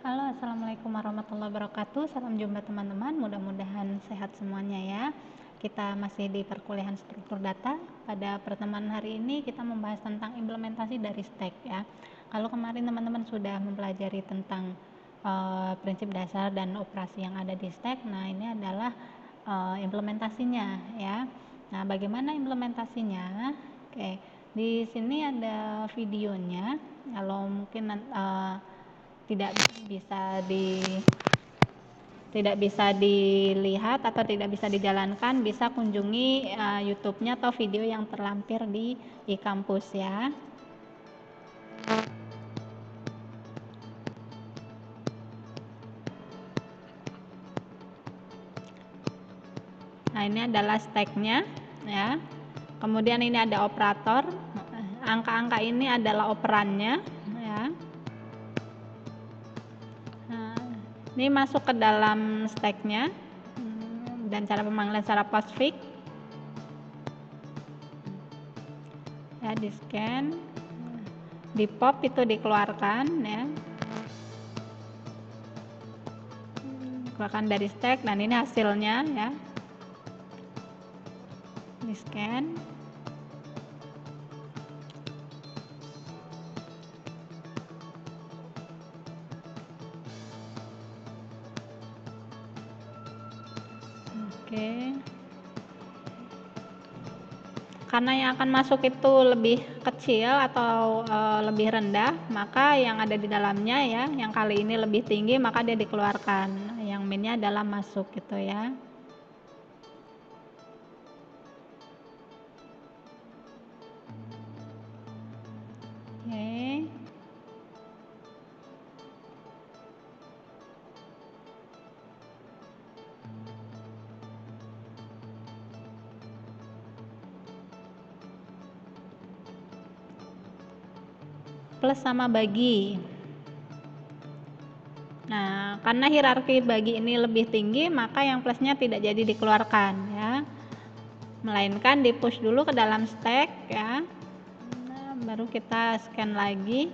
Halo, Assalamualaikum warahmatullahi wabarakatuh. Salam jumpa teman-teman, mudah-mudahan sehat semuanya ya. Kita masih di perkuliahan struktur data. Pada pertemuan hari ini kita membahas tentang implementasi dari stack ya. Kalau kemarin teman-teman sudah mempelajari tentang prinsip dasar dan operasi yang ada di stack, nah ini adalah implementasinya ya. Nah, bagaimana implementasinya? Oke, di sini ada videonya. Kalau mungkin tidak bisa dilihat atau tidak bisa dijalankan, bisa kunjungi YouTube-nya atau video yang terlampir di e-kampus ya. Nah, ini adalah stack-nya ya. Kemudian ini ada operator. Angka-angka ini adalah operannya ya. Ini masuk ke dalam stack-nya dan cara pemanggilan secara postfix ya, di scan, di pop itu dikeluarkan ya, keluarkan dari stack, dan ini hasilnya ya, di scan. Oke. Karena yang akan masuk itu lebih kecil atau lebih rendah, maka yang ada di dalamnya ya, yang kali ini lebih tinggi, maka dia dikeluarkan. Yang minnya adalah masuk gitu ya. Oke. Plus sama bagi. Nah, karena hierarki bagi ini lebih tinggi, maka yang plusnya tidak jadi dikeluarkan ya, melainkan di push dulu ke dalam stack ya. Nah, baru kita scan lagi.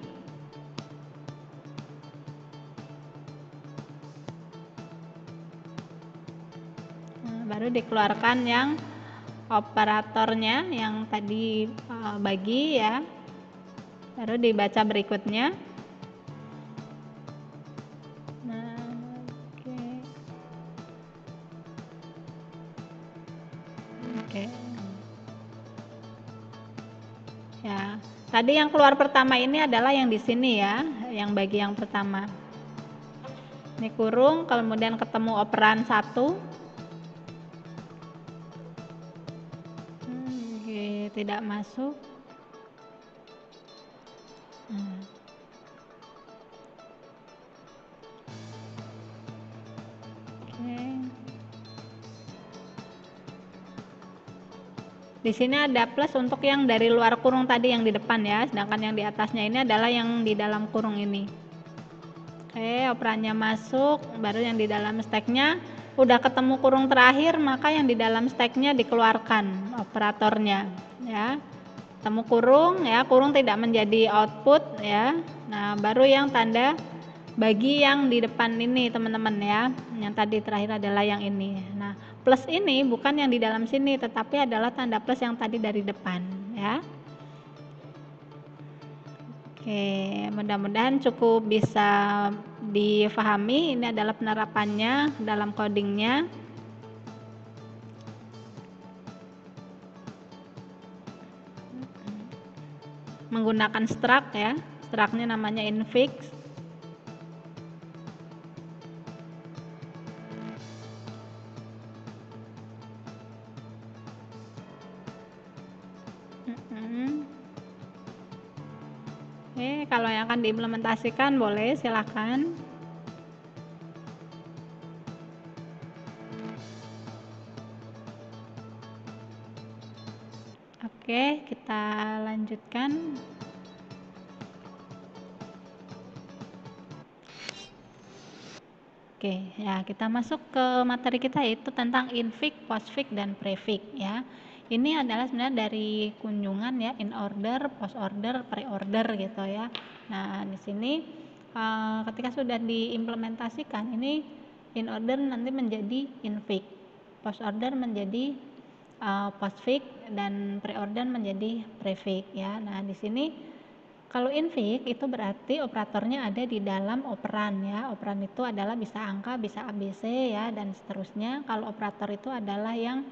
Nah, baru dikeluarkan yang operatornya yang tadi bagi ya, baru dibaca berikutnya. Nah, oke. Ya, tadi yang keluar pertama ini adalah yang di sini ya, yang bagi yang pertama. Ini kurung, kemudian ketemu operan 1. Tidak masuk. Di sini ada plus untuk yang dari luar kurung tadi yang di depan ya, sedangkan yang di atasnya ini adalah yang di dalam kurung ini. Oke, operannya masuk, baru yang di dalam stacknya udah ketemu kurung terakhir, maka yang di dalam stacknya dikeluarkan operatornya ya. Ketemu kurung ya, kurung tidak menjadi output ya. Nah, baru yang tanda bagi yang di depan ini teman-teman ya, yang tadi terakhir adalah yang ini. Nah, plus ini bukan yang di dalam sini, tetapi adalah tanda plus yang tadi dari depan ya. Oke, mudah-mudahan cukup bisa difahami. Ini adalah penerapannya dalam codingnya. Menggunakan struct ya, structnya namanya infix. Oke, kalau yang akan diimplementasikan boleh silakan. Oke, kita lanjutkan. Oke, ya kita masuk ke materi kita, yaitu tentang infix, postfix, dan prefix ya. Ini adalah sebenarnya dari kunjungan ya, in order, post order, pre order gitu ya. Nah, di sini ketika sudah diimplementasikan ini in order nanti menjadi infix, post order menjadi postfix, dan pre-order menjadi prefix ya. Nah, di sini kalau infix itu berarti operatornya ada di dalam operan ya. Operan itu adalah bisa angka, bisa ABC ya, dan seterusnya. Kalau operator itu adalah yang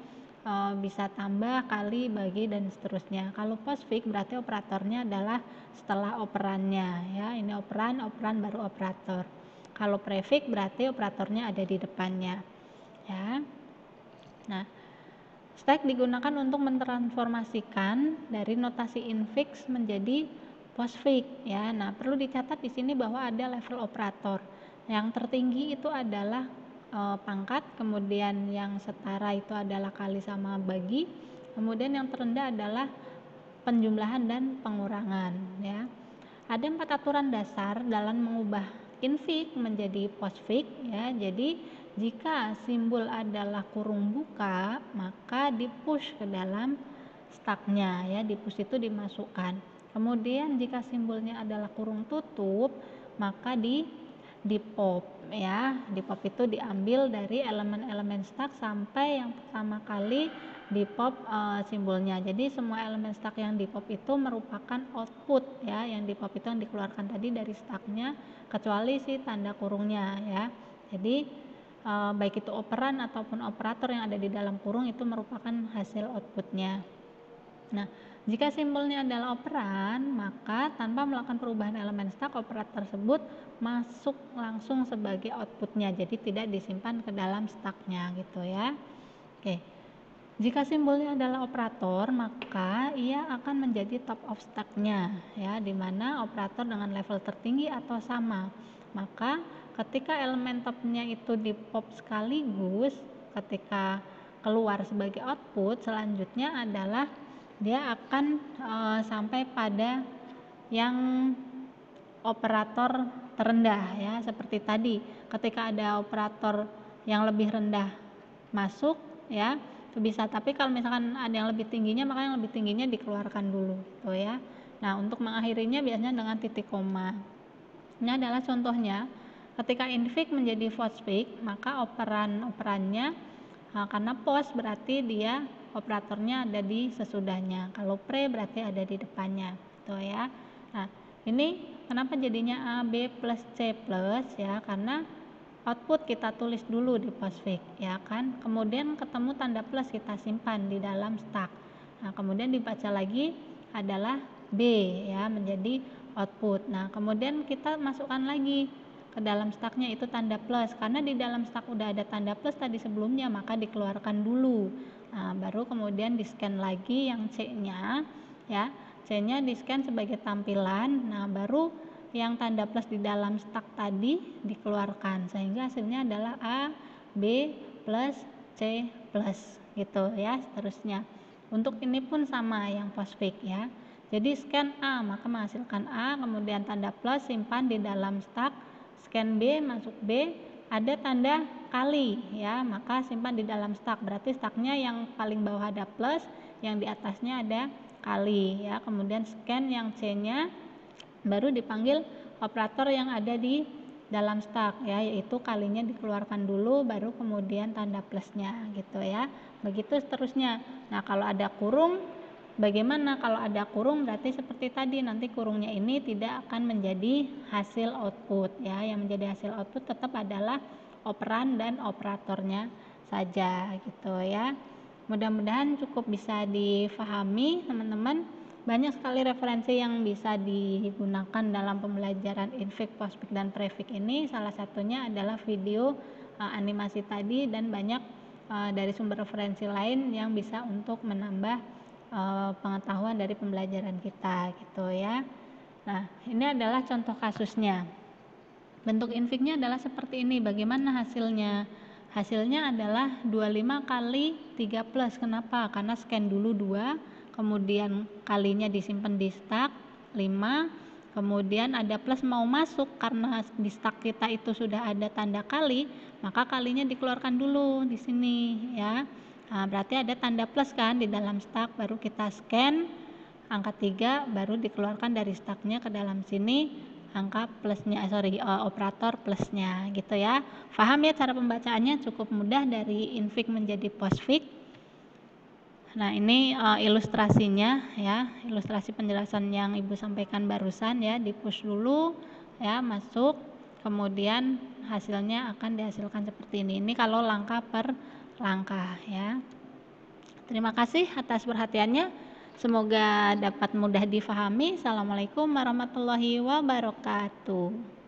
bisa tambah, kali, bagi, dan seterusnya. Kalau postfix berarti operatornya adalah setelah operannya ya. Ini operan baru operator. Kalau prefix berarti operatornya ada di depannya ya. Nah, stack digunakan untuk mentransformasikan dari notasi infix menjadi postfix ya. Nah, perlu dicatat di sini bahwa ada level operator. Yang tertinggi itu adalah pangkat, kemudian yang setara itu adalah kali sama bagi, kemudian yang terendah adalah penjumlahan dan pengurangan ya. Ada 4 aturan dasar dalam mengubah infix menjadi postfix ya. Jadi jika simbol adalah kurung buka, maka di-push ke dalam stacknya ya, di-push itu dimasukkan. Kemudian jika simbolnya adalah kurung tutup, maka di pop ya. Di pop itu diambil dari elemen-elemen stack sampai yang pertama kali di pop simbolnya. Jadi semua elemen stack yang di pop itu merupakan output ya, yang di pop itu yang dikeluarkan tadi dari stacknya, kecuali si tanda kurungnya ya. Jadi baik itu operan ataupun operator yang ada di dalam kurung itu merupakan hasil outputnya. Nah, jika simbolnya adalah operan, maka tanpa melakukan perubahan elemen stack, operator tersebut masuk langsung sebagai outputnya, jadi tidak disimpan ke dalam stacknya gitu ya. Oke, jika simbolnya adalah operator, maka ia akan menjadi top of stacknya ya, dimana operator dengan level tertinggi atau sama. Maka ketika elemen topnya itu di pop sekaligus, ketika keluar sebagai output, selanjutnya adalah dia akan sampai pada yang operator terendah ya, seperti tadi ketika ada operator yang lebih rendah masuk ya, itu bisa. Tapi kalau misalkan ada yang lebih tingginya, maka yang lebih tingginya dikeluarkan dulu gitu ya. Nah, untuk mengakhirinya biasanya dengan titik koma. Ini adalah contohnya. Ketika infix menjadi postfix, maka operannya karena post berarti dia operatornya ada di sesudahnya. Kalau pre berarti ada di depannya gitu ya. Nah, ini kenapa jadinya A, B plus C plus ya, karena output kita tulis dulu di postfix ya kan, kemudian ketemu tanda plus kita simpan di dalam stack. Nah, kemudian dibaca lagi adalah B ya, menjadi output. Nah, kemudian kita masukkan lagi ke dalam stacknya itu tanda plus, karena di dalam stack udah ada tanda plus tadi sebelumnya, maka dikeluarkan dulu. Nah, baru kemudian di scan lagi yang C nya ya, C nya di scan sebagai tampilan. Nah, baru yang tanda plus di dalam stack tadi dikeluarkan, sehingga hasilnya adalah A, B plus C plus gitu ya, seterusnya. Untuk ini pun sama yang postfix ya. Jadi scan A maka menghasilkan A, kemudian tanda plus simpan di dalam stack. Scan B masuk B, ada tanda kali ya, maka simpan di dalam stack. Berarti stacknya yang paling bawah ada plus, yang di atasnya ada kali ya. Kemudian scan yang C nya, baru dipanggil operator yang ada di dalam stack ya, yaitu kalinya dikeluarkan dulu, baru kemudian tanda plusnya gitu ya. Begitu seterusnya. Nah, kalau ada kurung, bagaimana? Kalau ada kurung berarti seperti tadi, nanti kurungnya ini tidak akan menjadi hasil output ya. Yang menjadi hasil output tetap adalah operan dan operatornya saja gitu ya. Mudah-mudahan cukup bisa difahami teman-teman. Banyak sekali referensi yang bisa digunakan dalam pembelajaran infix, postfix, dan prefix ini. Salah satunya adalah video animasi tadi, dan banyak dari sumber referensi lain yang bisa untuk menambah pengetahuan dari pembelajaran kita gitu ya. Nah, ini adalah contoh kasusnya. Bentuk infixnya adalah seperti ini. Bagaimana hasilnya? Hasilnya adalah 25 kali 3 plus. Kenapa? Karena scan dulu 2, kemudian kalinya disimpan di stack 5, kemudian ada plus mau masuk, karena di stack kita itu sudah ada tanda kali, maka kalinya dikeluarkan dulu di sini ya. Nah, berarti ada tanda plus kan di dalam stack, baru kita scan angka 3, baru dikeluarkan dari stacknya ke dalam sini angka plusnya, operator plusnya gitu ya. Paham ya cara pembacaannya, cukup mudah dari infik menjadi postfik. Nah ini ilustrasinya ya, ilustrasi penjelasan yang Ibu sampaikan barusan ya, di push dulu ya, masuk, kemudian hasilnya akan dihasilkan seperti ini. Ini kalau langkah per langkah ya. Terima kasih atas perhatiannya. Semoga dapat mudah difahami. Assalamualaikum warahmatullahi wabarakatuh.